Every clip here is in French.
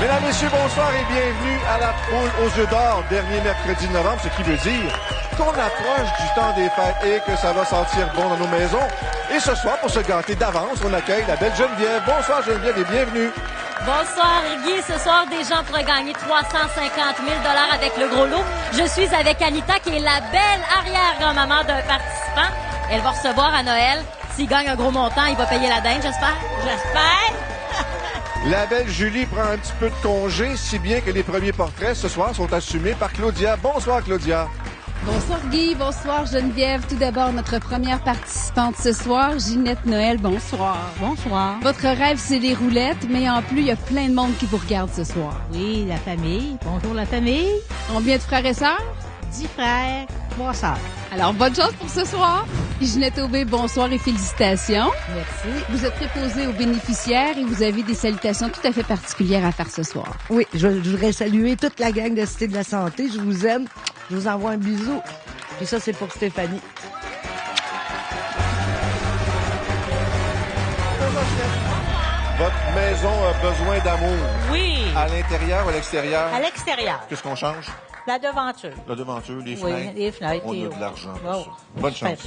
Mesdames, Messieurs, bonsoir et bienvenue à la poule aux yeux d'or, dernier mercredi de novembre, ce qui veut dire qu'on approche du temps des fêtes et que ça va sentir bon dans nos maisons. Et ce soir, pour se gâter d'avance, on accueille la belle Geneviève. Bonsoir Geneviève et bienvenue. Bonsoir Guy, ce soir des gens pourraient gagner 350 000 $ avec le gros lot. Je suis avec Anita qui est la belle arrière-grand-maman d'un participant. Elle va recevoir à Noël. S'il gagne un gros montant, il va payer la dinde, j'espère. J'espère. La belle Julie prend un petit peu de congé, si bien que les premiers portraits ce soir sont assumés par Claudia. Bonsoir Claudia. Bonsoir Guy, bonsoir Geneviève. Tout d'abord, notre première participante ce soir, Ginette Noël, bonsoir. Bonsoir. Votre rêve, c'est les roulettes, mais en plus, il y a plein de monde qui vous regarde ce soir. Oui, la famille. Bonjour la famille. Combien de frères et sœurs? 10 frères, 3 sœurs. Alors, bonne chance pour ce soir. Ginette Aubé, bonsoir et félicitations. Merci. Vous êtes préposé aux bénéficiaires et vous avez des salutations tout à fait particulières à faire ce soir. Oui, je voudrais saluer toute la gang de Cité de la Santé. Je vous aime. Je vous envoie un bisou. Puis ça, c'est pour Stéphanie. Votre maison a besoin d'amour. Oui. À l'intérieur ou à l'extérieur? À l'extérieur. Qu'est-ce qu'on change? La devanture. La devanture, les Oui, fenêtres. les fenêtres. On et a de l'argent. pour Oh. ça. Bonne chance.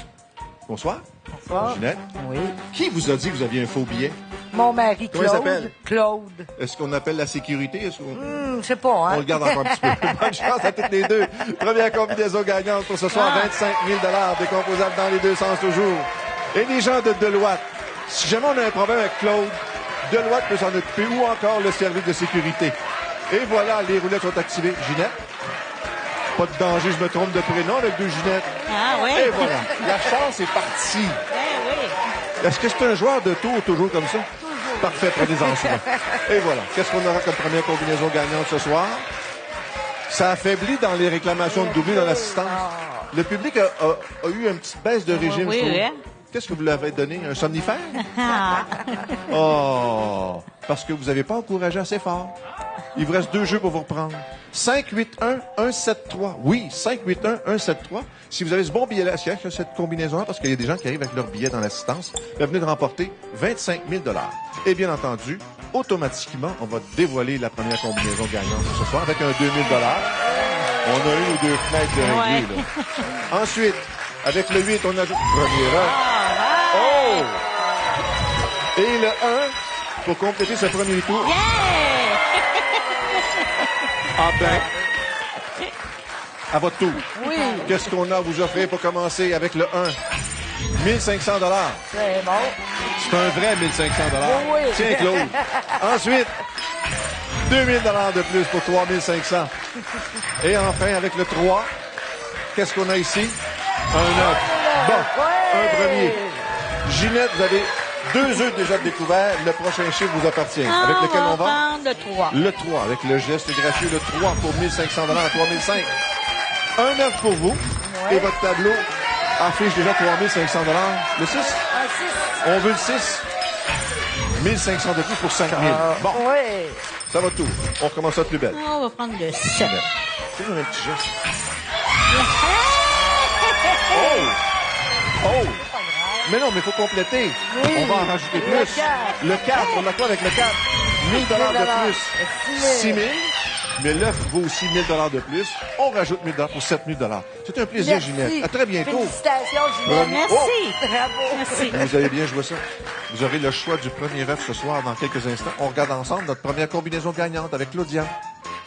Bonsoir. Bonsoir. Ginette. Oui. Qui vous a dit que vous aviez un faux billet? Mon mari, Comment il Claude. s'appelle? Claude. Est-ce qu'on appelle la sécurité? Est-ce qu'on... Je sais pas, On hein? le garde encore un petit peu. Bonne chance à toutes les deux. Première combinaison gagnante pour ce soir, 25 000 $ décomposables dans les deux sens toujours. Et les gens de Deloitte, si jamais on a un problème avec Claude, Deloitte peut s'en occuper ou encore le service de sécurité. Et voilà, les roulettes sont activées. Ginette? Pas de danger, je me trompe de prénom avec deux Ginettes. Ah oui. Et voilà, la chance est partie. oui. Est-ce que c'est un joueur de tour toujours comme ça? Toujours. Parfait, prenez-en soin. Et voilà. Qu'est-ce qu'on aura comme première combinaison gagnante ce soir? Ça affaiblit dans les réclamations de doublé dans l'assistance. Le public a eu une petite baisse de régime, Oui, je trouve. oui. Qu'est-ce que vous lui avez donné? Un somnifère? Ah. Oh! Parce que vous n'avez pas encouragé assez fort. Il vous reste 2 jeux pour vous reprendre. 581-173. Oui, 581-173. Si vous avez ce bon billet-là, si cette combinaison-là, parce qu'il y a des gens qui arrivent avec leur billet dans l'assistance, vous venez de remporter 25 000 $. Et bien entendu, automatiquement, on va dévoiler la première combinaison gagnante ce soir avec un 2 000 $. On a une ou deux fenêtres de régler, là. Ensuite, avec le 8, on ajoute premier rang. Oh! Et le 1, pour compléter ce premier tour. Yeah! Ah ben, à votre tour. Oui. Qu'est-ce qu'on a à vous offrir pour commencer avec le 1? 1 500 $. C'est bon. C'est un vrai 1 500 $. Oui. Tiens, Claude. Ensuite, 2 000 $ de plus pour 3 500. Et enfin, avec le 3, qu'est-ce qu'on a ici? Un 9. Bon, un premier. Ginette, vous avez 2 œufs déjà découverts. Le prochain chiffre vous appartient. Avec lequel on va? prendre le 3. Le 3, avec le geste gracieux, le 3 pour 1 500 $ à 3 500. Un 9 pour vous. Et votre tableau affiche déjà 3 500 $. Le 6? On veut le 6. 1 500 de plus pour 5 000. Bon, Oui. ça va tout. On recommence ça de plus belle. On va prendre le 7. C'est un petit geste. Oh! Oh! Mais non, mais il faut compléter. Oui. On va en rajouter plus. Le 4. Le 4, on a quoi avec le 4? 1 000 $ de plus. 6 000. Mais l'œuf vaut aussi 1 000 $ de plus. On rajoute 1 000 $ pour 7 000 $. C'est un plaisir, Merci. Ginette. À très bientôt. Félicitations, Ginette. Merci. Bravo. Merci. Vous avez bien joué ça. Vous aurez le choix du premier œuf ce soir dans quelques instants. On regarde ensemble notre première combinaison gagnante avec Claudia.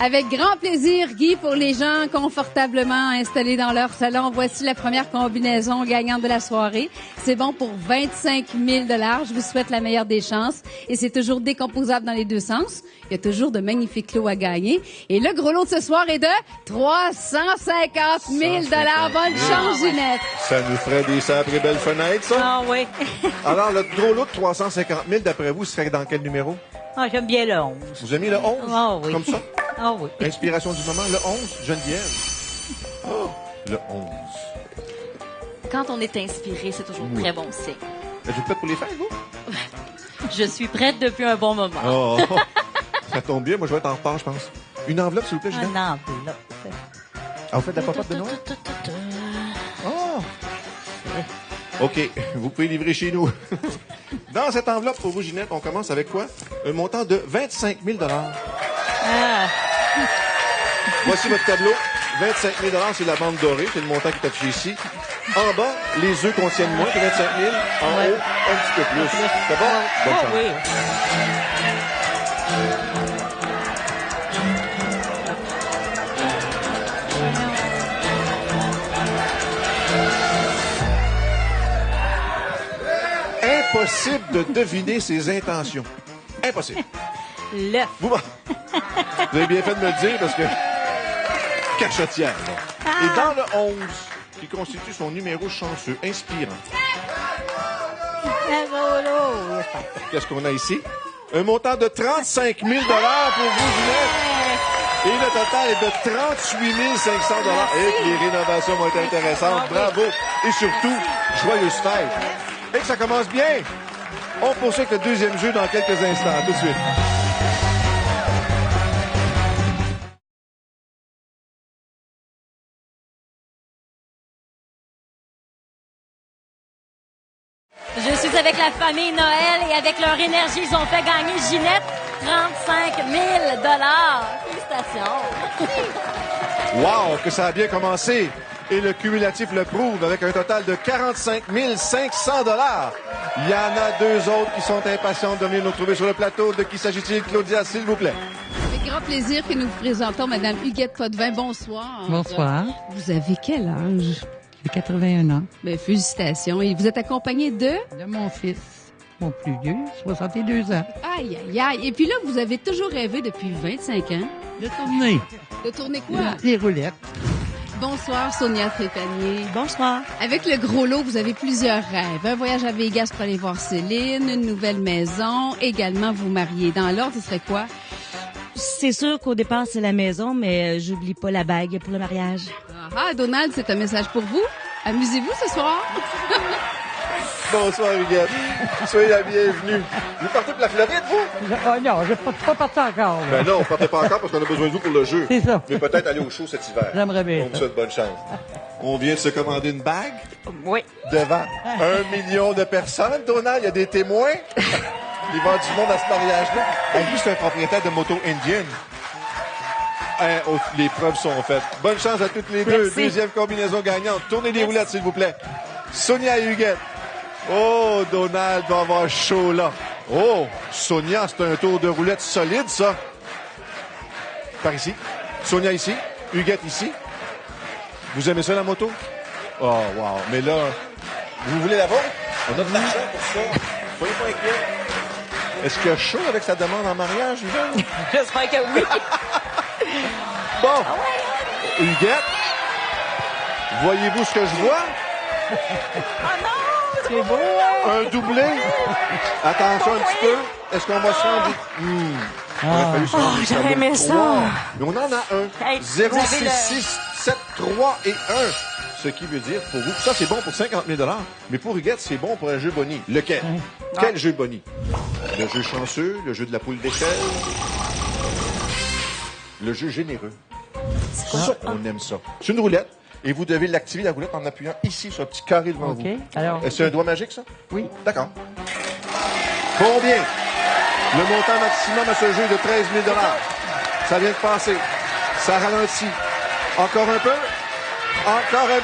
Avec grand plaisir, Guy, pour les gens confortablement installés dans leur salon, voici la première combinaison gagnante de la soirée. C'est bon pour 25 000 $. Je vous souhaite la meilleure des chances. Et c'est toujours décomposable dans les deux sens. Il y a toujours de magnifiques lots à gagner. Et le gros lot de ce soir est de 350 000 $. Bonne chance, Ginette. Ça nous ferait des sacrées belles fenêtres, ça. Ah oui. Alors, le gros lot de 350 000, d'après vous, serait dans quel numéro? Ah, j'aime bien le 11. Vous avez mis le 11? Ah oui. Comme ça? Ah oui. Inspiration du moment, le 11, Geneviève. Oh, le 11. Quand on est inspiré, c'est toujours très bon signe. Êtes-vous prête pour les fêtes, vous? Je suis prête depuis un bon moment. Oh, ça tombe bien, moi je vais être en retard, je pense. Une enveloppe, s'il vous plaît, Ginette? Un enveloppe. Ah, vous faites de la popote de Noël? Oh! OK, vous pouvez livrer chez nous. Dans cette enveloppe pour vous, Ginette, on commence avec quoi? Un montant de 25 000 $. Voici votre tableau. 25 000 c'est la bande dorée. C'est le montant qui est affiché ici. En bas, les œufs contiennent moins que 25 000. En haut, un petit peu plus. C'est bon? Bonne chance. Oui. Impossible de deviner ses intentions. Impossible. L'œuf. Vous avez bien fait de me le dire parce que... Cachotière. Là. Et dans le 11, qui constitue son numéro chanceux, inspirant. Qu'est-ce qu'on a ici? Un montant de 35 000 pour vous, Ginette. Et le total est de 38 500 Et les rénovations vont être intéressantes. Bravo. Et surtout, joyeuses fêtes. Et que ça commence bien. On poursuit avec le deuxième jeu dans quelques instants. Tout de suite. Je suis avec la famille Noël et avec leur énergie, ils ont fait gagner Ginette 35 000 Félicitations. Wow, que ça a bien commencé. Et le cumulatif le prouve avec un total de 45 500 Il y en a deux autres qui sont impatientes de venir nous trouver sur le plateau. De qui s'agit-il, Claudia, s'il vous plaît? Avec grand plaisir que nous vous présentons Madame Huguette Potvin. Bonsoir. Bonsoir. Vous avez quel âge? J'ai 81 ans. Ben, félicitations. Et vous êtes accompagné de? De mon fils, mon plus vieux, 62 ans. Aïe, aïe, aïe. Et puis là, vous avez toujours rêvé depuis 25 ans. De tourner. De tourner quoi? Les roulettes. Bonsoir, Sonia Trépanier. Bonsoir. Avec le gros lot, vous avez plusieurs rêves. Un voyage à Vegas pour aller voir Céline, une nouvelle maison, également vous marier. Dans l'ordre, ce serait quoi? C'est sûr qu'au départ, c'est la maison, mais j'oublie pas la bague pour le mariage. Ah, Donald, c'est un message pour vous. Amusez-vous ce soir. Bonsoir, Huguette. Soyez la bienvenue. Vous partez pour la Floride, vous? Oh non, je ne pas parti encore. Ben non, partez pas encore parce qu'on a besoin de vous pour le jeu. C'est ça. Mais peut-être aller au show cet hiver. J'aimerais bien. On vous souhaite bonne chance. On vient de se commander une bague Oui. devant 1 million de personnes, Donald. Il y a des témoins. Il va y avoir du monde à ce mariage-là. En plus, c'est un propriétaire de moto indienne. Les preuves sont faites. Bonne chance à toutes les deux. Merci. Deuxième combinaison gagnante. Tournez les roulettes, s'il vous plaît. Sonia et Huguette. Oh, Donald va avoir chaud là. Oh, Sonia, c'est un tour de roulette solide, ça. Par ici. Sonia ici. Huguette ici. Vous aimez ça, la moto? Oh, wow. Mais là, vous voulez la vôtre? On a de l'argent pour ça. Soyez pas inquiets. Est-ce qu'il y a chaud avec sa demande en mariage, Huguette? J'espère que oui. Bon. Huguette, voyez-vous ce que je vois? C'est beau, hein? Un doublé. Attention un petit peu. Est-ce qu'on va se rendre? Il aurait fallu se rendre Oh, jusqu'à j'aurais aimé bout de ça. 3. Mais on en a un. Hey, 0, vous avez 6, le- 6, 7, 3 et 1. Ce qui veut dire, pour vous, ça c'est bon pour 50 000 mais pour Huguette, c'est bon pour un jeu boni. Lequel? Quel jeu boni? Le jeu chanceux, le jeu de la poule d'échelle, le jeu généreux. C'est ça qu'on aime ça. C'est une roulette. Et vous devez l'activer, la roulette, en appuyant ici sur un petit carré devant OK. vous. Alors, C'est un doigt magique, ça? oui. D'accord. Combien? Le montant maximum à ce jeu est de 13 000 Ça vient de passer. Ça ralentit. Encore un peu. Encore un...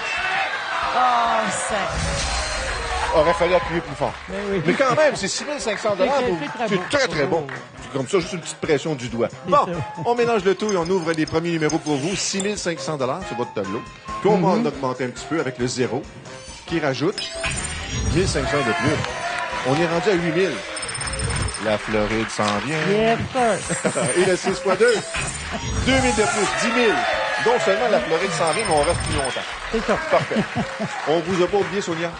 Oh, ça. Aurait fallu appuyer plus fort. oui. Mais quand même, c'est 6 500 C'est très C'est très, très bon. C'est comme ça, juste une petite pression du doigt. Bon, on mélange le tout et on ouvre les premiers numéros pour vous. 6 500 sur votre tableau. Puis on va en augmenter un petit peu avec le 0 qui rajoute 1 500 de plus. On est rendu à 8 000. La Floride s'en vient. Yes, sir. Et le 6 x 2, 2 000 de plus, 10 000. Donc seulement la Floride s'en vient, mais on reste plus longtemps. C'est ça. Parfait. On vous a pas oublié, Sonia.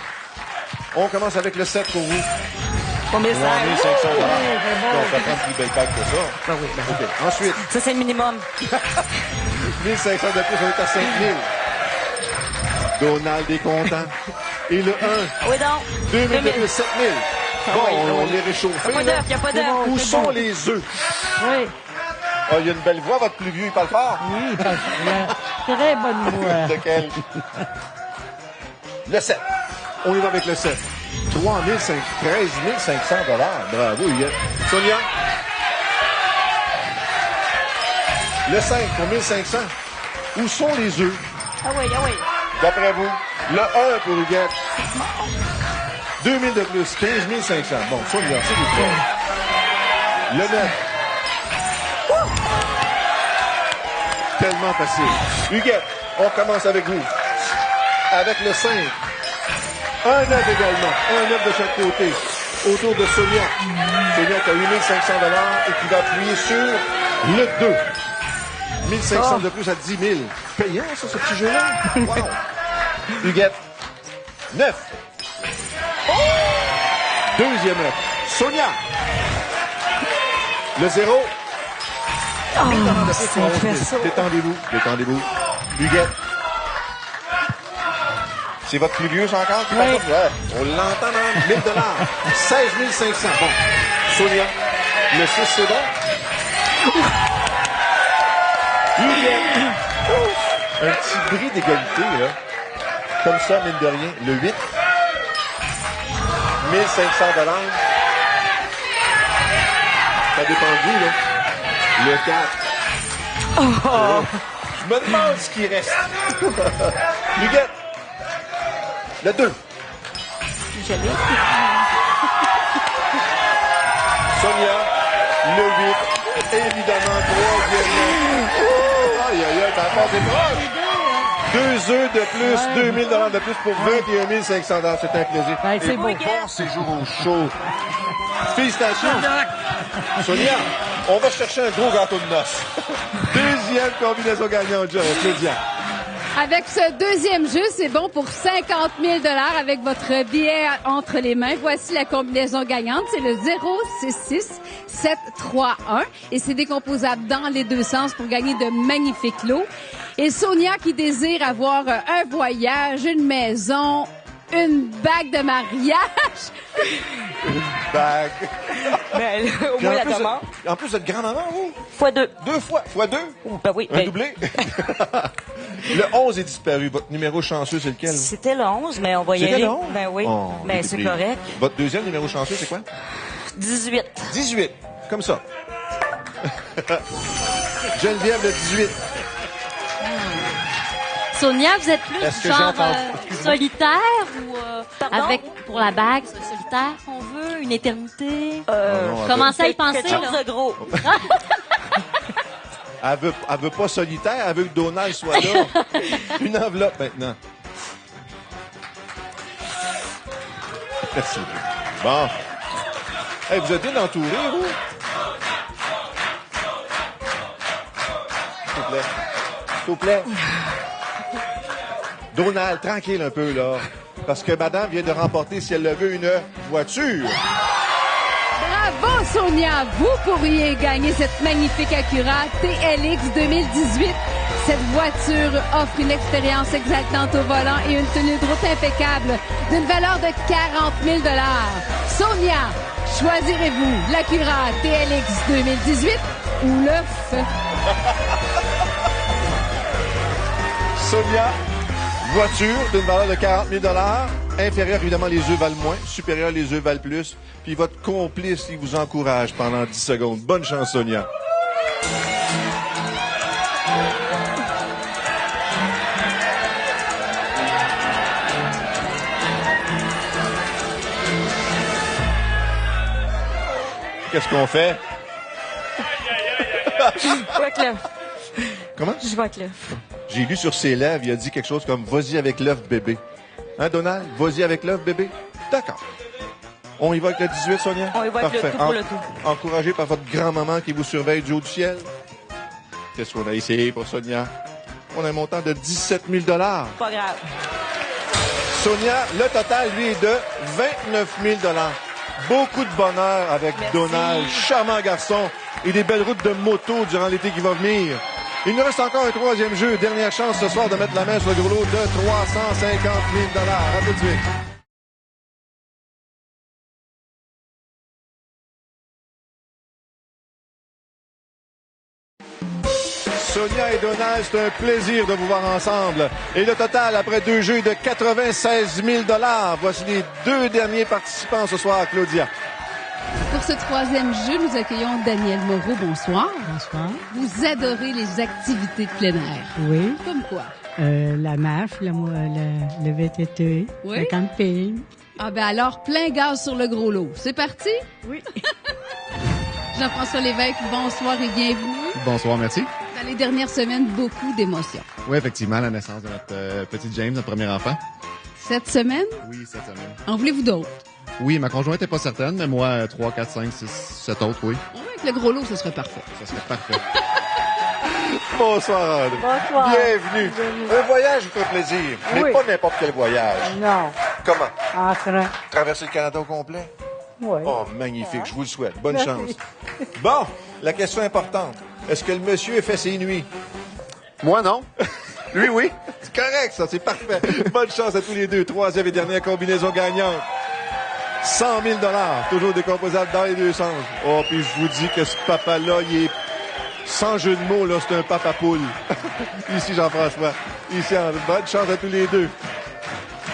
On commence avec le 7 pour vous. Combien ça? 1 500 c'est bon. Donc, ça prend une plus belle bague que ça. Ben oui, ben oui. OK. Ensuite, Ça, c'est le minimum. 1 500 de plus, on est à 5 000. Donald est content. Et le 1, Oui, donc. 2 000 de plus, 7 000. Bon, oui, on oui. est réchauffé. Il n'y a pas d'œuf, il n'y a pas d'œuf. Où sont les œufs? Oui. Ah, il y a une belle voix, votre plus vieux, il parle fort. Oui, parce que très bonne voix. Lequel? Le 7. On y va avec le 7. 13 500 $. Bravo, Huguette. Sonia? Le 5 pour 1500. Où sont les œufs? Ah oui, ah oui. D'après vous, le 1 pour Huguette. 2000 de plus, 15 500. Bon, Sonia, c'est vous prêts. Le 9. Tellement facile. Huguette, on commence avec vous. Avec le 5. Un 9 également. Un 9 de chaque côté. Autour de Sonia. Sonia qui a 8 500 et qui va appuyer sur le 2. 1500 de plus à 10 000. Payant, ça, ce petit jeu-là. Wow. Huguette. 9. Deuxième 9. Sonia. Le 0. Détendez-vous. Détendez-vous. Huguette. C'est votre plus vieux, ça, encore? Oui. Ouais. On l'entend dans 1000 $. 16 500. Bon. Sonia. Le 6, c'est bon. Huguette. Un petit bris d'égalité, là. Comme ça, mine de rien. Le 8. 1500 $. Ça dépend de vous, là. Le 4. Oh. Je me demande ce qui reste. Huguette. Le 2. Jamais. Sonia. Le 8. Évidemment, troisième. Aïe, aïe, aïe, t'as pas des proches. 2 œufs de plus, 2000 $ de plus pour 21 500 $. C'est un plaisir. Ben, c'est beau. Bon séjour au show. Félicitations. Sonia, on va chercher un gros gâteau de noces. Deuxième combinaison gagnante, Claudia. Avec ce deuxième jeu, c'est bon pour 50 000 $ avec votre billet entre les mains. Voici la combinaison gagnante. C'est le 066-731 et c'est décomposable dans les deux sens pour gagner de magnifiques lots. Et Sonia qui désire avoir un voyage, une maison, une bague de mariage. Une bague. Ben, au moins la demande. En plus, vous êtes grand-maman, vous? Fois 2. 2 fois. Fois 2? Ben oui. Un doublé? Le 11 est disparu. Votre numéro chanceux, c'est lequel? C'était le 11, mais on va y C'était aller. le 11? Ben oui. Oh, ben c'est correct. Votre deuxième numéro chanceux, c'est quoi? 18. 18. Comme ça. Geneviève, le 18. Sonia, vous êtes plus Est-ce que genre j'ai solitaire ou Pardon? avec pour la bague, c'est solitaire qu'on veut, une éternité? non, Commencez à y penser, Quelque chose là. de gros. Elle veut pas solitaire, elle veut que Donald soit là. Une enveloppe maintenant. Merci. Bon. Hey, vous êtes bien entourés, vous? S'il vous plaît. S'il vous plaît. Donald, tranquille un peu, là. Parce que madame vient de remporter, si elle le veut, une voiture. Bravo, Sonia! Vous pourriez gagner cette magnifique Acura TLX 2018. Cette voiture offre une expérience exaltante au volant et une tenue de route impeccable d'une valeur de 40 000 $. Sonia, choisirez-vous l'Acura TLX 2018 ou le feu? Sonia, voiture d'une valeur de 40 000 $. Inférieur, évidemment, les œufs valent moins. Supérieur, les œufs valent plus. Puis votre complice, il vous encourage pendant 10 secondes. Bonne chance, Sonia. Qu'est-ce qu'on fait? Je vois avec l'œuf. Comment? Je vois avec l'œuf. J'ai lu sur ses lèvres, il a dit quelque chose comme « Vas-y avec l'œuf, bébé ». Hein, Donald? Vas-y avec l'œuf, bébé? D'accord. On y va avec le 18, Sonia? On y va avec le tout pour le tout. Encouragé par votre grand-maman qui vous surveille du haut du ciel. Qu'est-ce qu'on a essayé pour Sonia? On a un montant de 17 000 $. Pas grave. Sonia, le total, lui, est de 29 000 $. Beaucoup de bonheur avec Merci. Donald, charmant garçon, et des belles routes de moto durant l'été qui va venir. Il nous reste encore un troisième jeu. Dernière chance ce soir de mettre la main sur le gros lot de 350 000 $. À tout de suite. Sonia et Donald, c'est un plaisir de vous voir ensemble. Et le total, après 2 jeux, est de 96 000 $. Voici les 2 derniers participants ce soir, Claudia. Pour ce troisième jeu, nous accueillons Daniel Moreau. Bonsoir. Bonsoir. Vous adorez les activités de plein air. Oui. Comme quoi? La MAF, le VTT, Oui. le camping. Ah ben alors, plein gaz sur le gros lot. C'est parti? Oui. Jean-François Lévesque, bonsoir et bienvenue. Bonsoir, merci. Dans les dernières semaines, beaucoup d'émotions. Oui, effectivement, la naissance de notre petite James, notre premier enfant. Cette semaine, Oui, cette semaine. en voulez-vous d'autres? Oui, ma conjointe n'est pas certaine, mais moi, 3, 4, 5, 6, 7 autres, oui. Avec le gros lot, ce serait parfait. Ça serait parfait. Bonsoir, Anne. Bonsoir. Bienvenue. Un voyage vous fait plaisir, mais Oui. pas n'importe quel voyage. Non, Comment? en train. Traverser le Canada au complet? Oui. Oh, magnifique. Je vous le souhaite. Bonne Merci. chance. Bon, la question importante. Est-ce que le monsieur a fait ses nuits? Moi, non. Lui, oui. C'est correct, ça. C'est parfait. Bonne chance à tous les deux. Troisième et dernière combinaison gagnante. 100 000 $. Toujours décomposable dans les deux sens. Oh, puis je vous dis que ce papa-là, il est... Sans jeu de mots, là, c'est un papa poule. Ici, Jean-François. Ici, bonne chance à tous les deux.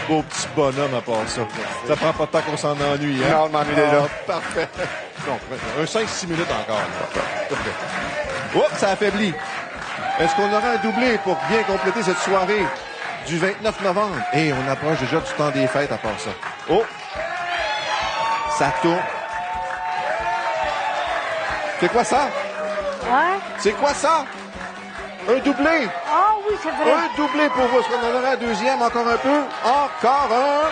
Beau petit bonhomme à part ça. Ça prend pas de temps qu'on s'en ennuie, hein? Non, je m'ennuie déjà. Parfait. Non, un 5-6 minutes encore. Parfait. Oh, ça affaiblit. Est-ce qu'on aura un doublé pour bien compléter cette soirée du 29 novembre? Et on approche déjà du temps des fêtes à part ça. Oh! Ça tourne. C'est quoi ça? Hein? C'est quoi ça? Un doublé! Ah oui, c'est vrai. Un doublé pour vous. Est-ce qu'on en aura un deuxième? Encore un peu? Encore un!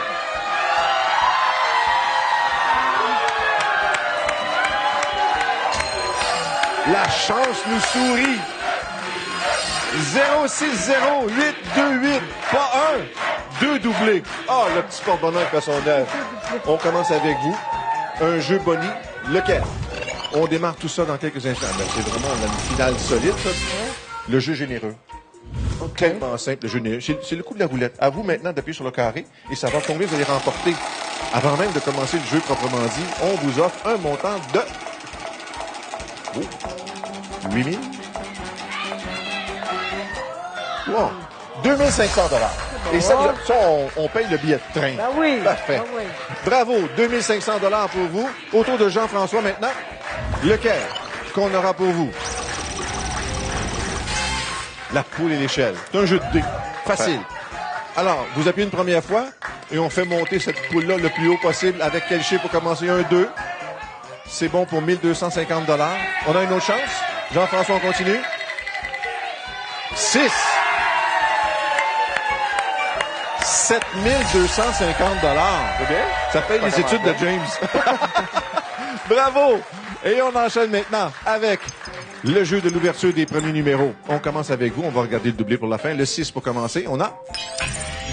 La chance nous sourit. 060-828, pas un, deux doublés. Ah, le petit porte-bonheur fait son œuvre. On commence avec vous. Un jeu boni, lequel? On démarre tout ça dans quelques instants. Ben, c'est vraiment une finale solide, ça. Le jeu généreux. Tellement simple, le jeu généreux. C'est le coup de la roulette. À vous maintenant d'appuyer sur le carré et savoir combien vous allez remporter. Avant même de commencer le jeu proprement dit, on vous offre un montant de... 8 000? Wow. 2500 $. Et ça, on paye le billet de train. Ben oui. Parfait. Ben oui. Bravo, 2500 $ pour vous. Autour de Jean-François maintenant. Lequel qu'on aura pour vous? La poule et l'échelle. C'est un jeu de dés. Facile. Alors, vous appuyez une première fois et on fait monter cette poule-là le plus haut possible. Avec quel chiffre pour commencer? 1, 2. C'est bon pour 1250 $. On a une autre chance? Jean-François, on continue. 6. 7250 $. C'est bien? Ça paye les études de James. Bravo! Et on enchaîne maintenant avec le jeu de l'ouverture des premiers numéros. On commence avec vous. On va regarder le doublé pour la fin. Le 6 pour commencer. On a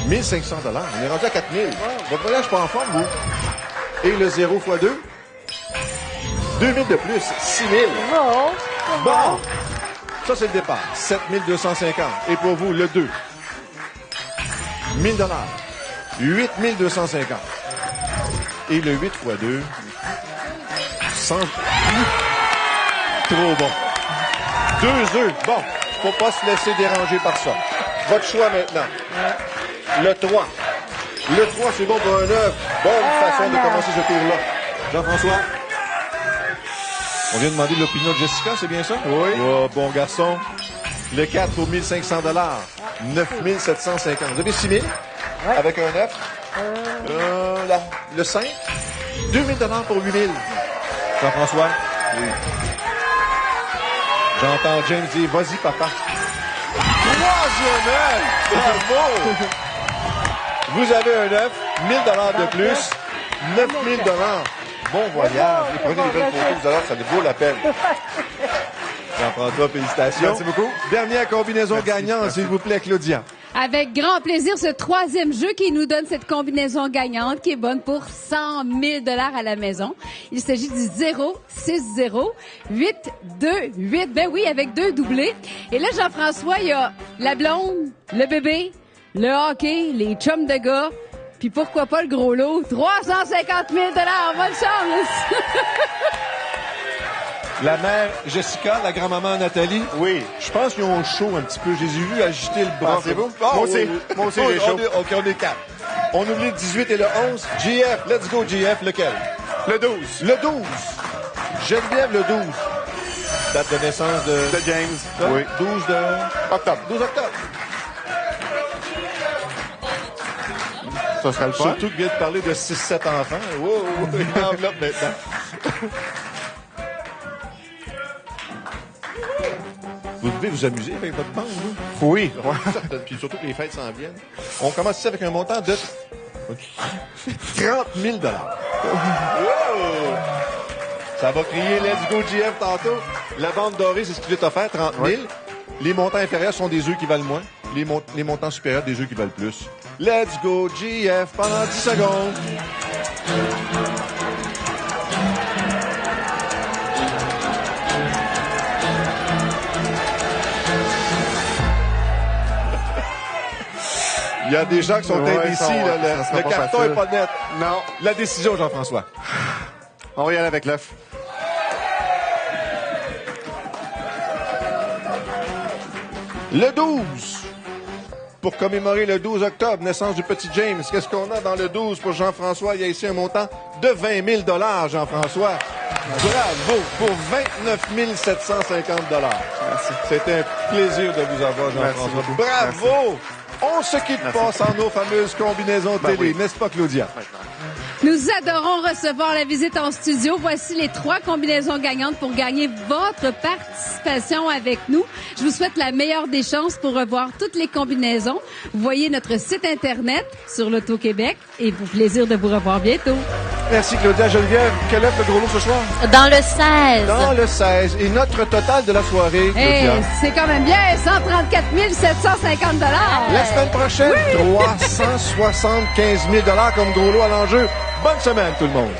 1500 $. On est rendu à 4000. Votre voyage pas en forme, vous. Et le 0 x 2? 2000 de plus. 6000. Bon. Bon! Ça, c'est le départ. 7250. Et pour vous, le 2. 1000 $. 8250. Et le 8 x 2. 100. Trop bon. 2 œufs. Bon. Faut pas se laisser déranger par ça. Votre choix maintenant. Le 3. Le 3, c'est bon pour un œuf. Bonne façon de commencer ce tour-là. Jean-François? On vient de demander l'opinion de Jessica, c'est bien ça? Oui. Oh, bon garçon. Le 4 pour 1500 $. 9750. Vous avez 6000 avec un 9. Le 5. 2000 $ pour 8000. Jean-François? Oui. J'entends James dire, vas-y, papa. Troisième œuf! Bravo! Vous avez un 9, 1000 $ de plus, 9000 $. Bon voyage. Et prenez des belles photos, vous allez voir, ça vaut la peine. Jean-François, félicitations. Merci beaucoup. Dernière combinaison gagnante, s'il vous plaît, Claudia. Avec grand plaisir, ce troisième jeu qui nous donne cette combinaison gagnante qui est bonne pour 100 000 $ à la maison. Il s'agit du 060-828. Ben oui, avec 2 doublés. Et là, Jean-François, il y a la blonde, le bébé, le hockey, les chums de gars, puis pourquoi pas le gros lot, 350 000 $. Bonne chance! La mère Jessica, la grand-maman Nathalie. Oui. Je pense qu'ils ont chaud un petit peu. Je les ai vus agiter le bras. Pensez-vous? Ah, Moi aussi. oui. Moi aussi, j'ai chaud. OK, on est 4. On oublie le 18 et le 11. GF, let's go GF, lequel? Le 12. Le 12. Geneviève, le 12. Date de naissance de James. Oui. 12 de... Octobre. 12 octobre. Ça serait le fun. Surtout qu'il vient de parler de 6-7 enfants. Wow, il enveloppe maintenant. Vous devez vous amuser avec votre bande, vous? Oui. Puis surtout que les fêtes s'en viennent. On commence ici avec un montant de 30 000 $. Wow! Ça va crier Let's Go GF tantôt. La bande dorée, c'est ce qui est offert, 30 000. Oui. Les montants inférieurs sont des œufs qui valent moins. Les montants supérieurs, des œufs qui valent plus. Let's Go GF pendant 10 secondes. Il y a des gens qui sont indécis. Là, le carton n'est pas net. Non. La décision, Jean-François. On va y aller avec l'œuf. Le 12. Pour commémorer le 12 octobre, naissance du petit James. Qu'est-ce qu'on a dans le 12 pour Jean-François? Il y a ici un montant de 20 000 $, Jean-François. Bravo pour 29 750 $. C'était un plaisir de vous avoir, Jean-François. Bravo! On se quitte pas sans nos fameuses combinaisons télé, oui. n'est-ce pas, Claudia? Nous adorons recevoir la visite en studio. Voici les 3 combinaisons gagnantes pour gagner votre participation avec nous. Je vous souhaite la meilleure des chances pour revoir toutes les combinaisons. Vous voyez notre site Internet sur l'Auto-Québec et pour plaisir de vous revoir bientôt. Merci, Claudia. Geneviève, quel est le gros lot ce soir? Dans le 16. Dans le 16. Et notre total de la soirée, Hey, Claudia? c'est quand même bien, 134 750 $. La semaine prochaine, 375 000 $ comme gros lot à l'enjeu. Bonne semaine, tout le monde.